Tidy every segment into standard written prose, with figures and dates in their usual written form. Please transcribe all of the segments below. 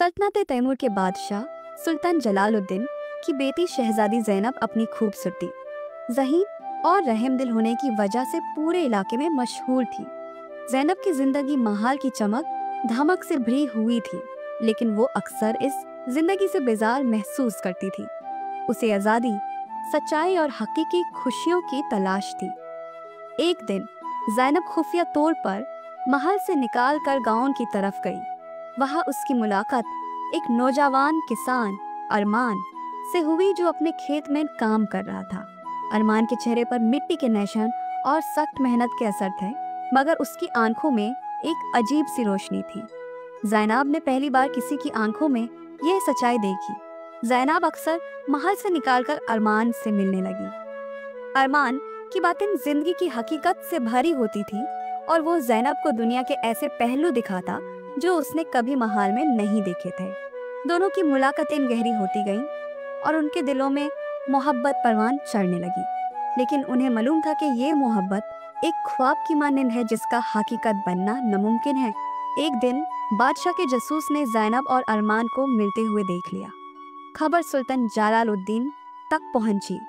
सल्तनत तैमूर के बादशाह सुल्तान जलालुद्दीन की बेटी शहजादी ज़ैनब अपनी खूबसूरती, ज़हीन और रहमदिल होने की वजह से पूरे इलाके में मशहूर थी। ज़ैनब की जिंदगी महाल की चमक धमक से भरी हुई थी, लेकिन वो अक्सर इस जिंदगी से बेजार महसूस करती थी। उसे आज़ादी, सच्चाई और हकीकी खुशियों की तलाश थी। एक दिन ज़ैनब खुफिया तौर पर महल से निकालकर गांव की तरफ गई। वहाँ उसकी मुलाकात एक नौजवान किसान अरमान से हुई, जो अपने खेत में काम कर रहा था। अरमान के चेहरे पर मिट्टी के निशान और सख्त मेहनत के असर थे, मगर उसकी आंखों में एक अजीब सी रोशनी थी। ज़ैनब ने पहली बार किसी की आंखों में यह सच्चाई देखी। ज़ैनब अक्सर महल से निकालकर अरमान से मिलने लगी। अरमान की बातें जिंदगी की हकीकत से भरी होती थी और वो ज़ैनब को दुनिया के ऐसे पहलू दिखाता जो उसने कभी महल में नहीं देखे थे। दोनों की मुलाकातें गहरी होती गईं और उनके दिलों में मोहब्बत परवान चढ़ने लगी। लेकिन उन्हें मालूम था कि ये मोहब्बत एक ख्वाब की मानंद है जिसका हकीकत बनना नामुमकिन है। एक दिन बादशाह के जासूस ने ज़ैनब और अरमान को मिलते हुए देख लिया। खबर सुल्तान जलालुद्दीन तक पहुंची।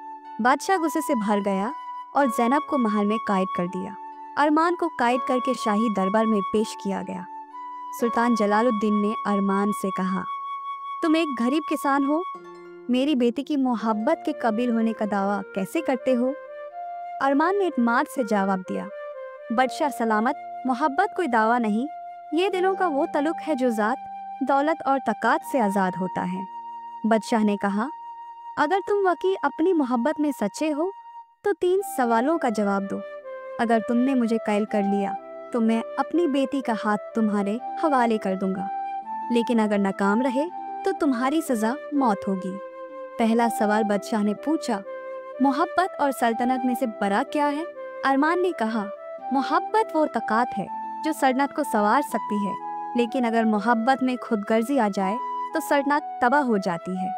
बादशाह गुस्से से भर गया और ज़ैनब को महल में कैद कर दिया। अरमान को कैद करके शाही दरबार में पेश किया गया। सुल्तान जलालुद्दीन ने अरमान से कहा, तुम एक गरीब किसान हो, मेरी बेटी की मोहब्बत के काबिल होने का दावा कैसे करते हो? अरमान ने इत्मीनान से जवाब दिया, बादशाह सलामत, मोहब्बत कोई दावा नहीं, ये दिलों का वो तल्लुक है जो ज़ात, दौलत और तकात से आज़ाद होता है। बादशाह ने कहा, अगर तुम वाकई अपनी मोहब्बत में सच्चे हो तो 3 सवालों का जवाब दो। अगर तुमने मुझे कैद कर लिया तो मैं अपनी बेटी का हाथ तुम्हारे हवाले कर दूंगा, लेकिन अगर नाकाम रहे तो तुम्हारी सज़ा मौत होगी। पहला सवाल बादशाह ने पूछा, मोहब्बत और सल्तनत में से बड़ा क्या है? अरमान ने कहा, मोहब्बत वो तकात है जो सल्तनत को संवार सकती है, लेकिन अगर मोहब्बत में खुदगर्जी आ जाए तो सल्तनत तबाह हो जाती है।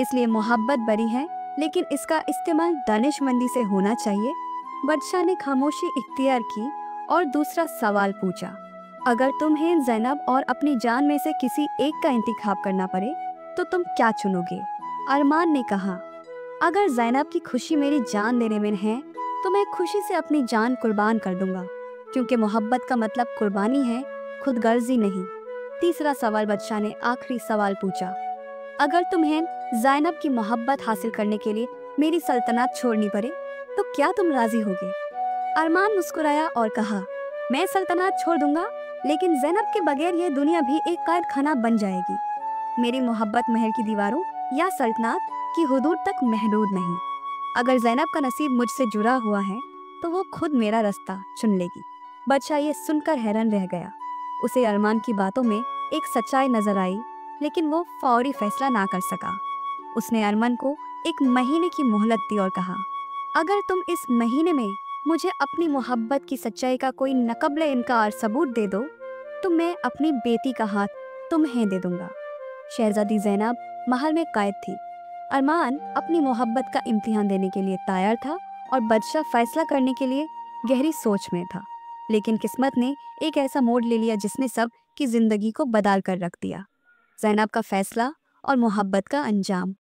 इसलिए मोहब्बत बड़ी है, लेकिन इसका इस्तेमाल दानिशमंदी से होना चाहिए। बादशाह ने खामोशी इख्तियार की और दूसरा सवाल पूछा, अगर तुम्हें ज़ैनब और अपनी जान में से किसी एक का इंतखाब करना पड़े तो तुम क्या चुनोगे? अरमान ने कहा, अगर ज़ैनब की खुशी मेरी जान देने में है तो मैं खुशी से अपनी जान कुर्बान कर दूंगा, क्योंकि मोहब्बत का मतलब कुर्बानी है, खुदगर्जी नहीं। तीसरा सवाल बादशाह ने आखिरी सवाल पूछा, अगर तुम्हें ज़ैनब की मोहब्बत हासिल करने के लिए मेरी सल्तनत छोड़नी पड़े तो क्या तुम राजी होगे? अरमान मुस्कुराया और कहा, मैं सल्तनत छोड़ दूंगा, लेकिन ज़ैनब के बगैर यह दुनिया भी एक कैद खाना बन जाएगी। मेरी मोहब्बत महल की दीवारों या सल्तनत की हुदूद तक महदूद नहीं। अगर ज़ैनब का नसीब मुझसे जुड़ा हुआ है तो वो खुद मेरा रास्ता चुन लेगी। बादशाह ये सुनकर हैरान रह गया। उसे अरमान की बातों में एक सच्चाई नजर आई, लेकिन वो फौरी फैसला ना कर सका। उसने अरमान को 1 महीने की मोहलत दी और कहा, अगर तुम इस महीने में मुझे अपनी मोहब्बत की सच्चाई का कोई नक़ाबिल इनकार सबूत दे दो तो मैं अपनी बेटी का हाथ तुम्हें दे दूंगा। शहजादी ज़ैनब महल में कैद थी। अरमान अपनी मोहब्बत का इम्तिहान देने के लिए तैयार था और बादशाह फैसला करने के लिए गहरी सोच में था। लेकिन किस्मत ने एक ऐसा मोड़ ले लिया जिसने सब की जिंदगी को बदल कर रख दिया। ज़ैनब का फैसला और मोहब्बत का अंजाम।